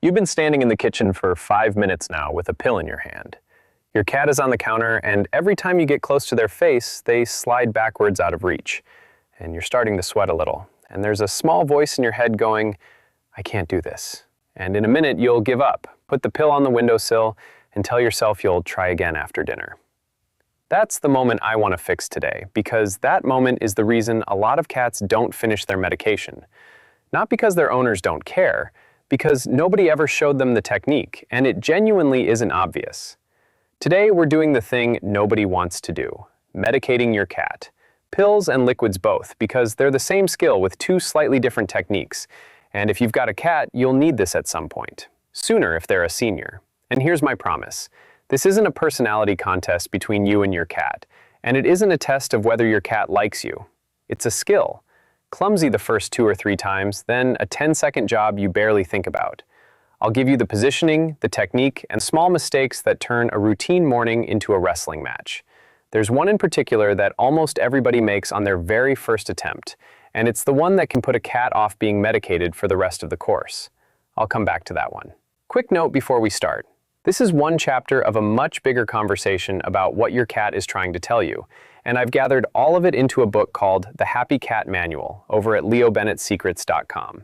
You've been standing in the kitchen for 5 minutes now with a pill in your hand. Your cat is on the counter, and every time you get close to their face, they slide backwards out of reach. And you're starting to sweat a little. And there's a small voice in your head going, I can't do this. And in a minute, you'll give up, put the pill on the windowsill, and tell yourself you'll try again after dinner. That's the moment I want to fix today, because that moment is the reason a lot of cats don't finish their medication. Not because their owners don't care, because nobody ever showed them the technique, and it genuinely isn't obvious. Today, we're doing the thing nobody wants to do, medicating your cat. Pills and liquids both, because they're the same skill with two slightly different techniques. And if you've got a cat, you'll need this at some point. Sooner if they're a senior. And here's my promise. This isn't a personality contest between you and your cat, and it isn't a test of whether your cat likes you. It's a skill. Clumsy the first 2 or 3 times, then a 10-second job you barely think about. I'll give you the positioning, the technique, and small mistakes that turn a routine morning into a wrestling match. There's one in particular that almost everybody makes on their very first attempt, and it's the one that can put a cat off being medicated for the rest of the course. I'll come back to that one. Quick note before we start. This is one chapter of a much bigger conversation about what your cat is trying to tell you, and I've gathered all of it into a book called The Happy Cat Manual over at leobennettsecrets.com.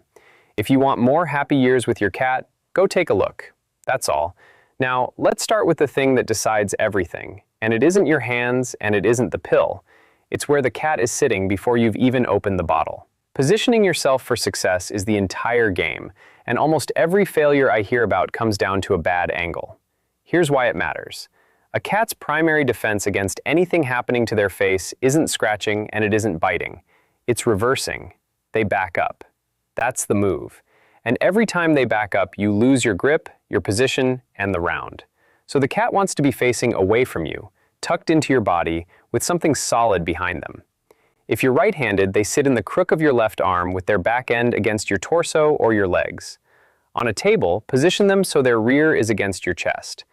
If you want more happy years with your cat, go take a look. That's all. Now, let's start with the thing that decides everything, and it isn't your hands and it isn't the pill. It's where the cat is sitting before you've even opened the bottle. Positioning yourself for success is the entire game, and almost every failure I hear about comes down to a bad angle. Here's why it matters. A cat's primary defense against anything happening to their face isn't scratching and it isn't biting. It's reversing. They back up. That's the move. And every time they back up, you lose your grip, your position, and the round. So the cat wants to be facing away from you, tucked into your body, with something solid behind them. If you're right-handed, they sit in the crook of your left arm with their back end against your torso or your legs. On a table, position them so their rear is against your chest.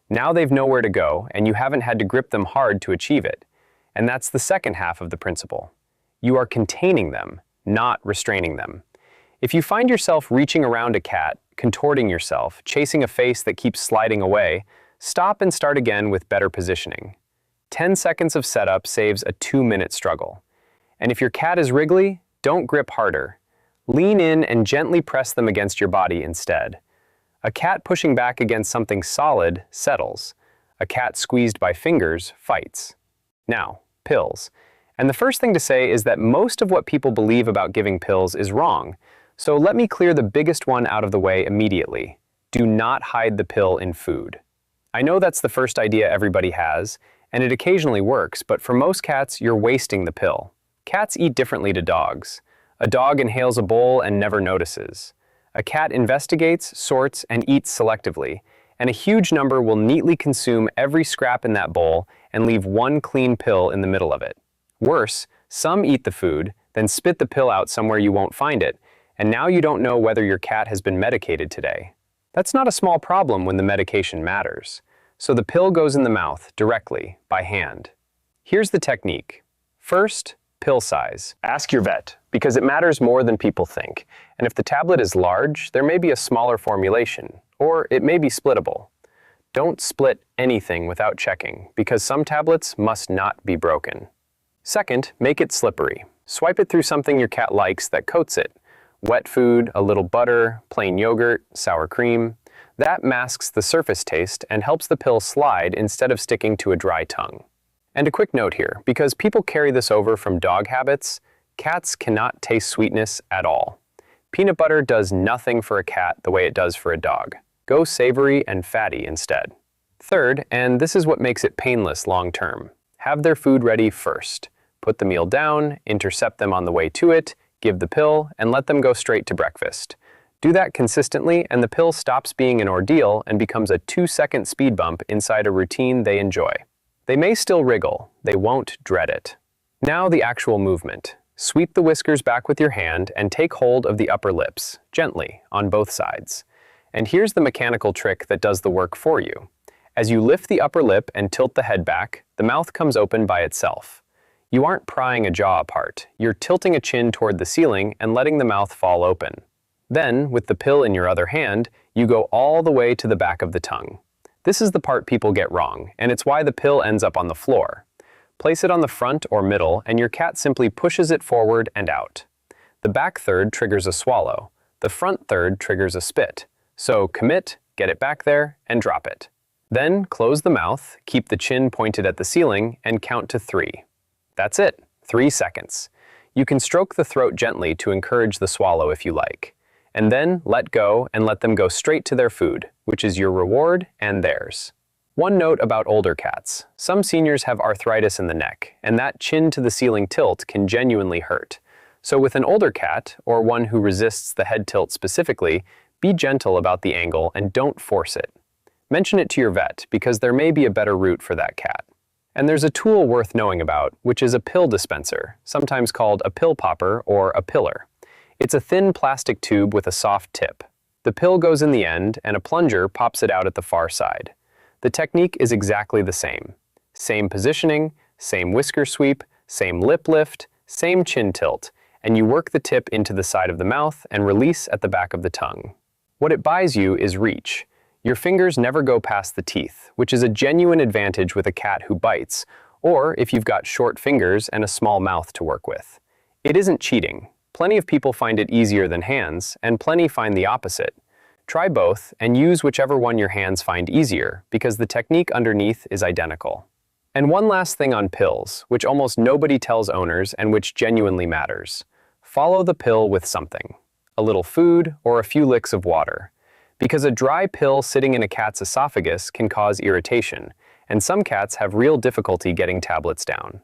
Now they've nowhere to go, and you haven't had to grip them hard to achieve it. And that's the second half of the principle. You are containing them, not restraining them. If you find yourself reaching around a cat, contorting yourself, chasing a face that keeps sliding away, stop and start again with better positioning. 10 seconds of setup saves a 2-minute struggle. And if your cat is wriggly, don't grip harder. Lean in and gently press them against your body instead. A cat pushing back against something solid settles. A cat squeezed by fingers fights. Now, pills. And the first thing to say is that most of what people believe about giving pills is wrong. So let me clear the biggest one out of the way immediately. Do not hide the pill in food. I know that's the first idea everybody has, and it occasionally works, but for most cats, you're wasting the pill. Cats eat differently to dogs. A dog inhales a bowl and never notices. A cat investigates, sorts, and eats selectively, and a huge number will neatly consume every scrap in that bowl and leave one clean pill in the middle of it. Worse, some eat the food, then spit the pill out somewhere you won't find it, and now you don't know whether your cat has been medicated today. That's not a small problem when the medication matters. So the pill goes in the mouth, directly, by hand. Here's the technique. First, pill size. Ask your vet, because it matters more than people think. And if the tablet is large, there may be a smaller formulation, or it may be splittable. Don't split anything without checking, because some tablets must not be broken. Second, make it slippery. Swipe it through something your cat likes that coats it. Wet food, a little butter, plain yogurt, sour cream. That masks the surface taste and helps the pill slide instead of sticking to a dry tongue. And a quick note here, because people carry this over from dog habits, cats cannot taste sweetness at all. Peanut butter does nothing for a cat the way it does for a dog. Go savory and fatty instead. Third, and this is what makes it painless long term, have their food ready first. Put the meal down, intercept them on the way to it, give the pill, and let them go straight to breakfast. Do that consistently, and the pill stops being an ordeal and becomes a 2-second speed bump inside a routine they enjoy. They may still wriggle, they won't dread it. Now the actual movement. Sweep the whiskers back with your hand and take hold of the upper lips, gently, on both sides. And here's the mechanical trick that does the work for you. As you lift the upper lip and tilt the head back, the mouth comes open by itself. You aren't prying a jaw apart, you're tilting a chin toward the ceiling and letting the mouth fall open. Then, with the pill in your other hand, You go all the way to the back of the tongue. This is the part people get wrong, and it's why the pill ends up on the floor. Place it on the front or middle, and your cat simply pushes it forward and out. The back third triggers a swallow. The front third triggers a spit. So commit, get it back there, and drop it. Then close the mouth, keep the chin pointed at the ceiling, and count to 3. That's it, 3 seconds. You can stroke the throat gently to encourage the swallow if you like. And then let go and let them go straight to their food, which is your reward and theirs. One note about older cats. Some seniors have arthritis in the neck, and that chin to the ceiling tilt can genuinely hurt. So with an older cat, or one who resists the head tilt specifically, be gentle about the angle and don't force it. Mention it to your vet because there may be a better route for that cat. And there's a tool worth knowing about, which is a pill dispenser, sometimes called a pill popper or a piller. It's a thin plastic tube with a soft tip. The pill goes in the end, and a plunger pops it out at the far side. The technique is exactly the same. Same positioning, same whisker sweep, same lip lift, same chin tilt, and you work the tip into the side of the mouth and release at the back of the tongue. What it buys you is reach. Your fingers never go past the teeth, which is a genuine advantage with a cat who bites, or if you've got short fingers and a small mouth to work with. It isn't cheating. Plenty of people find it easier than hands, and plenty find the opposite. Try both and use whichever one your hands find easier, because the technique underneath is identical. And one last thing on pills, which almost nobody tells owners and which genuinely matters. Follow the pill with something. A little food or a few licks of water. Because a dry pill sitting in a cat's esophagus can cause irritation, and some cats have real difficulty getting tablets down.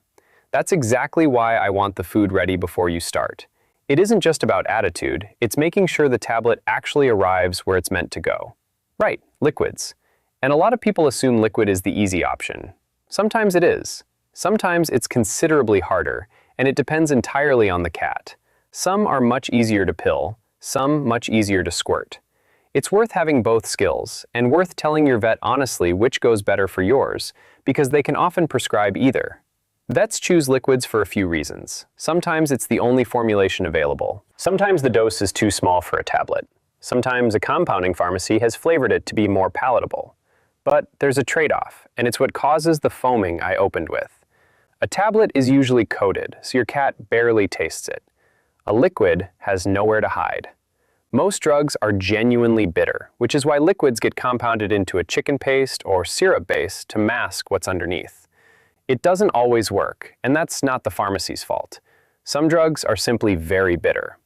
That's exactly why I want the food ready before you start. It isn't just about attitude, it's making sure the tablet actually arrives where it's meant to go. Right, liquids. And a lot of people assume liquid is the easy option. Sometimes it is. Sometimes it's considerably harder, and it depends entirely on the cat. Some are much easier to pill, some much easier to squirt. It's worth having both skills, and worth telling your vet honestly which goes better for yours, because they can often prescribe either. Vets choose liquids for a few reasons. Sometimes it's the only formulation available. Sometimes the dose is too small for a tablet. Sometimes a compounding pharmacy has flavored it to be more palatable. But there's a trade-off, and it's what causes the foaming I opened with. A tablet is usually coated, so your cat barely tastes it. A liquid has nowhere to hide. Most drugs are genuinely bitter, which is why liquids get compounded into a chicken paste or syrup base to mask what's underneath. It doesn't always work, and that's not the pharmacy's fault. Some drugs are simply very bitter.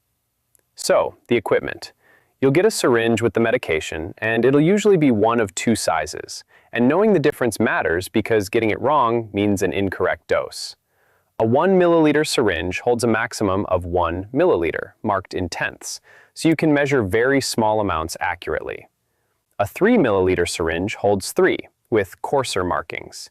So, the equipment. You'll get a syringe with the medication, and it'll usually be one of 2 sizes. And knowing the difference matters because getting it wrong means an incorrect dose. A 1 milliliter syringe holds a maximum of 1 milliliter, marked in tenths, so you can measure very small amounts accurately. A 3 milliliter syringe holds 3, with coarser markings.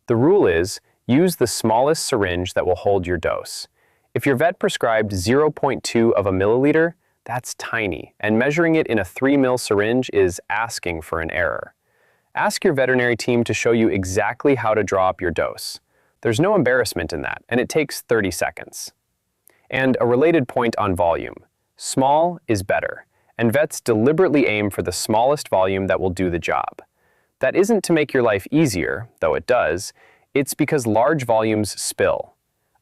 The rule is, use the smallest syringe that will hold your dose. If your vet prescribed 0.2 of a milliliter, that's tiny, and measuring it in a 3 ml syringe is asking for an error. Ask your veterinary team to show you exactly how to draw up your dose. There's no embarrassment in that, and it takes 30 seconds. And a related point on volume. Small is better, and vets deliberately aim for the smallest volume that will do the job. That isn't to make your life easier, though it does, it's because large volumes spill.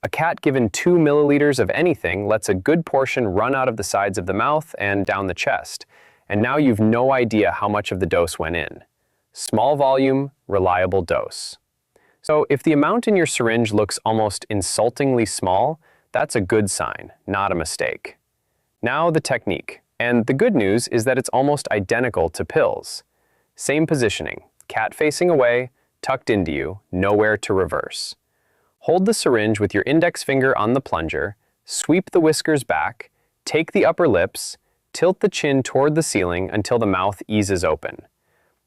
A cat given 2 milliliters of anything lets a good portion run out of the sides of the mouth and down the chest, and now you've no idea how much of the dose went in. Small volume, reliable dose. So if the amount in your syringe looks almost insultingly small, that's a good sign, not a mistake. Now the technique. And the good news is that it's almost identical to pills. Same positioning, cat facing away, tucked into you, nowhere to reverse. Hold the syringe with your index finger on the plunger, sweep the whiskers back, take the upper lips, tilt the chin toward the ceiling until the mouth eases open.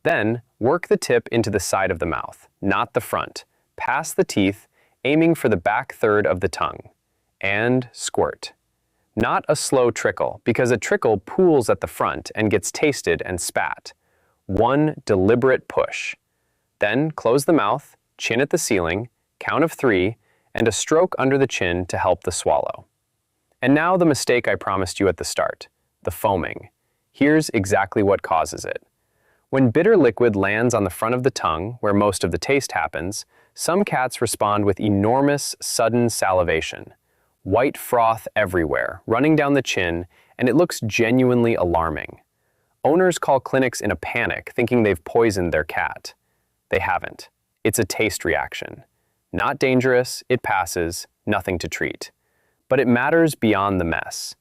Then, work the tip into the side of the mouth, not the front, past the teeth, aiming for the back third of the tongue. And squirt. Not a slow trickle, because a trickle pools at the front and gets tasted and spat. One deliberate push. Then close the mouth, chin at the ceiling, count of 3, and a stroke under the chin to help the swallow. And now the mistake I promised you at the start, the foaming. Here's exactly what causes it. When bitter liquid lands on the front of the tongue, where most of the taste happens, some cats respond with enormous, sudden salivation. White froth everywhere, running down the chin, and it looks genuinely alarming. Owners call clinics in a panic, thinking they've poisoned their cat. They haven't. It's a taste reaction. Not dangerous, it passes, nothing to treat. But it matters beyond the mess.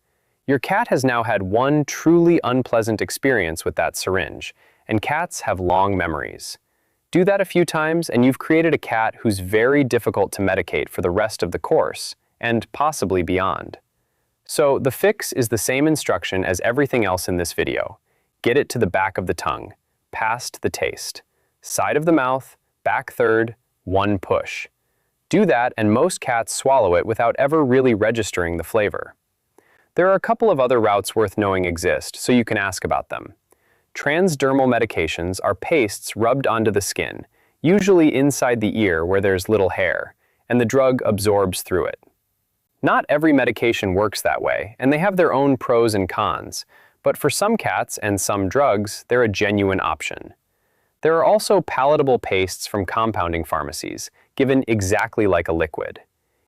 Your cat has now had one truly unpleasant experience with that syringe, and cats have long memories. Do that a few times and you've created a cat who's very difficult to medicate for the rest of the course, and possibly beyond. So the fix is the same instruction as everything else in this video. Get it to the back of the tongue, past the taste. Side of the mouth, back third, one push. Do that and most cats swallow it without ever really registering the flavor. There are a couple of other routes worth knowing exist, so you can ask about them. Transdermal medications are pastes rubbed onto the skin, usually inside the ear where there's little hair, and the drug absorbs through it. Not every medication works that way, and they have their own pros and cons, but for some cats and some drugs, they're a genuine option. There are also palatable pastes from compounding pharmacies, given exactly like a liquid.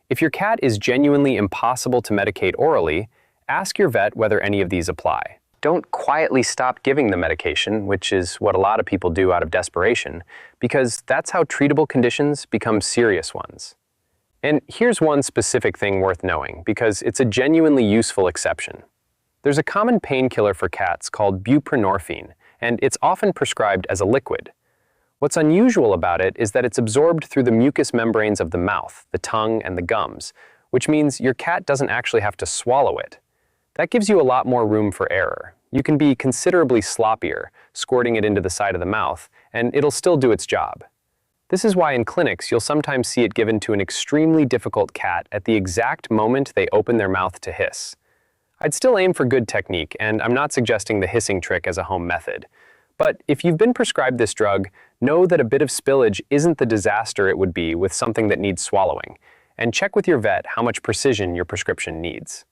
If your cat is genuinely impossible to medicate orally, ask your vet whether any of these apply. Don't quietly stop giving the medication, which is what a lot of people do out of desperation, because that's how treatable conditions become serious ones. And here's one specific thing worth knowing, because it's a genuinely useful exception. There's a common painkiller for cats called buprenorphine, and it's often prescribed as a liquid. What's unusual about it is that it's absorbed through the mucous membranes of the mouth, the tongue, and the gums, which means your cat doesn't actually have to swallow it. That gives you a lot more room for error. You can be considerably sloppier, squirting it into the side of the mouth, and it'll still do its job. This is why in clinics you'll sometimes see it given to an extremely difficult cat at the exact moment they open their mouth to hiss. I'd still aim for good technique, and I'm not suggesting the hissing trick as a home method. But if you've been prescribed this drug, know that a bit of spillage isn't the disaster it would be with something that needs swallowing, and check with your vet how much precision your prescription needs.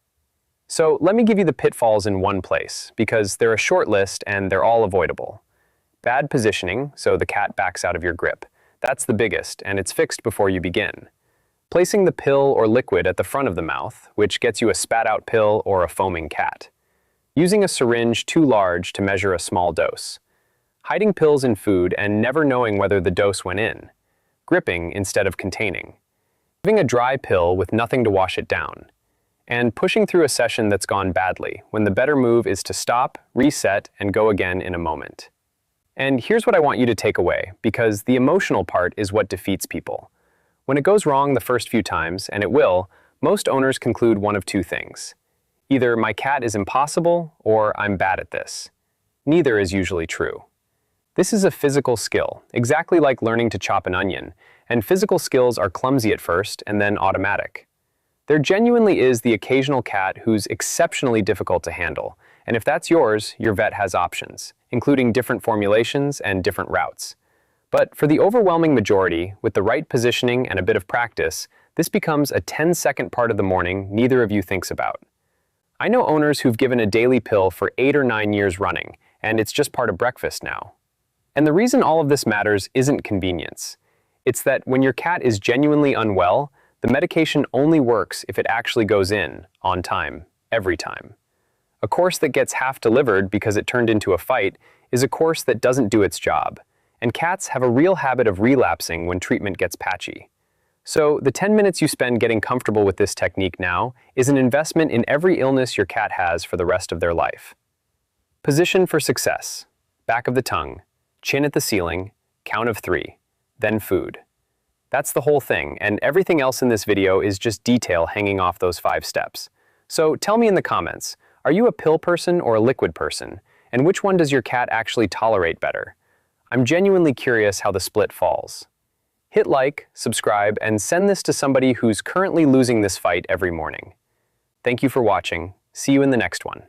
So let me give you the pitfalls in one place, because they're a short list and they're all avoidable. Bad positioning, so the cat backs out of your grip. That's the biggest, and it's fixed before you begin. Placing the pill or liquid at the front of the mouth, which gets you a spat-out pill or a foaming cat. Using a syringe too large to measure a small dose. Hiding pills in food and never knowing whether the dose went in. Gripping instead of containing. Giving a dry pill with nothing to wash it down. And pushing through a session that's gone badly, when the better move is to stop, reset, and go again in a moment. And here's what I want you to take away, because the emotional part is what defeats people. When it goes wrong the first few times, and it will, most owners conclude one of two things. Either my cat is impossible, or I'm bad at this. Neither is usually true. This is a physical skill, exactly like learning to chop an onion, and physical skills are clumsy at first and then automatic. There genuinely is the occasional cat who's exceptionally difficult to handle, and if that's yours, your vet has options, including different formulations and different routes. But for the overwhelming majority, with the right positioning and a bit of practice, this becomes a 10-second part of the morning neither of you thinks about. I know owners who've given a daily pill for 8 or 9 years running, and it's just part of breakfast now. And the reason all of this matters isn't convenience. It's that when your cat is genuinely unwell, the medication only works if it actually goes in, on time, every time. A course that gets half delivered because it turned into a fight is a course that doesn't do its job, and cats have a real habit of relapsing when treatment gets patchy. So the 10 minutes you spend getting comfortable with this technique now is an investment in every illness your cat has for the rest of their life. Position for success. Back of the tongue, chin at the ceiling, count of 3, then food. That's the whole thing, and everything else in this video is just detail hanging off those 5 steps. So tell me in the comments, are you a pill person or a liquid person? And which one does your cat actually tolerate better? I'm genuinely curious how the split falls. Hit like, subscribe, and send this to somebody who's currently losing this fight every morning. Thank you for watching. See you in the next one.